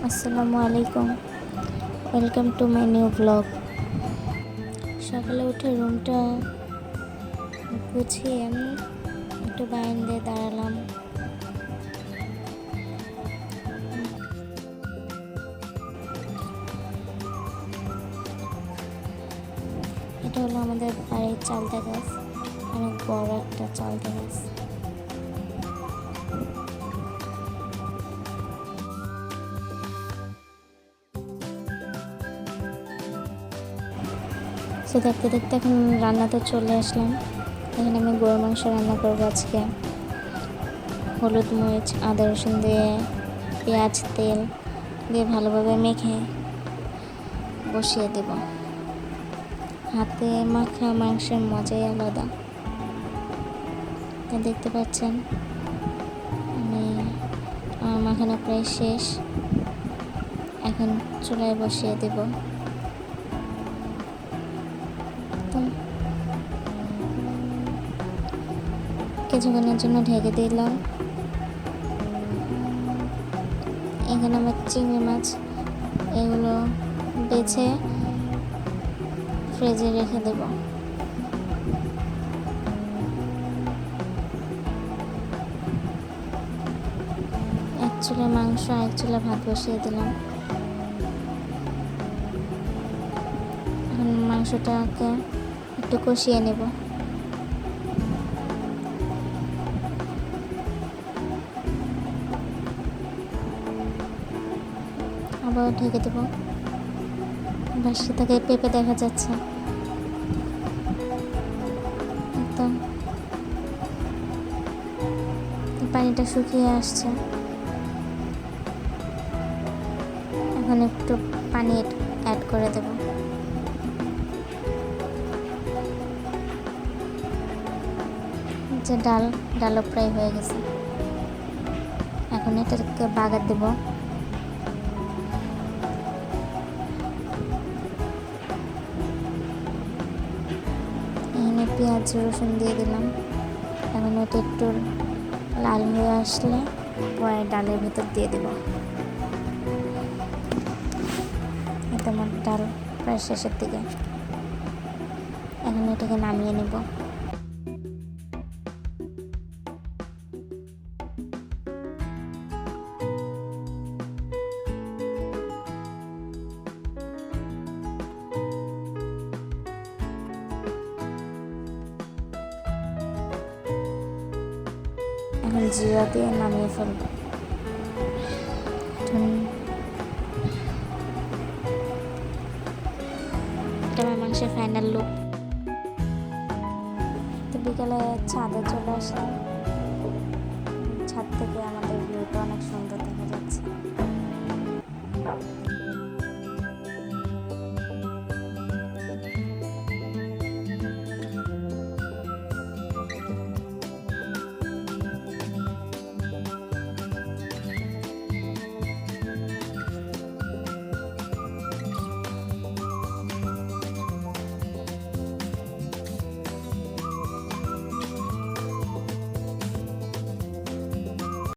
আসসালামু আলাইকুম, welcome to my new blog. সকালে উঠে রুমটা গুছিয়ে আমি একটু বারান্দায় দাঁড়ালাম। এটা হলো আমাদের বাড়ির চালতা গাছ, অনেক বড় একটা চালতা গাছ। সো দেখতে দেখতে এখন রান্নাতে চলে আসলাম। এখানে আমি গরুর মাংস রান্না করবো আজকে। হলুদ, মরিচ, আদা, রসুন দিয়ে, পেঁয়াজ, তেল দিয়ে ভালোভাবে মেখে বসিয়ে দেব। হাতে মাখা মাংসের মজাই আলাদা। তা দেখতে পাচ্ছেন আমার মাখানো প্রায় শেষ। এখন চুলায় বসিয়ে দেব। কিছুক্ষণের জন্য ঢেকে দিলাম। এখানে আমার চিংড়ি মাছ, এগুলো বেছে ফ্রিজে রেখে দেব। এক চুলা মাংস, এক চুলা ভাত বসিয়ে দিলাম। এখন মাংসটাকে একটু কষিয়ে নেব। আবার ঢেকে দেবো। বাসি থেকে পেঁপে দেখা যাচ্ছে একদম, পানিটা শুকিয়ে আসছে। এখন একটু পানি অ্যাড করে দেব। যে ডালও প্রায় হয়ে গেছে। এখন এটাকে বাগার দেব। এখানে পেঁয়াজ রসুন দিয়ে দিলাম। এখন ওটা একটু লাল হয়ে আসলে পরে ডালের ভিতর দিয়ে দেব। এতে আমার ডাল প্রায় শেষের দিকে। এখন এটাকে নামিয়ে নেব। এখন জিরা দিয়ে নামিয়ে ফেলব। এটা আমার মাংসের ফাইনাল লুক। তো বিকালে ছাদে চলে আসলাম। ছাদ থেকে আমার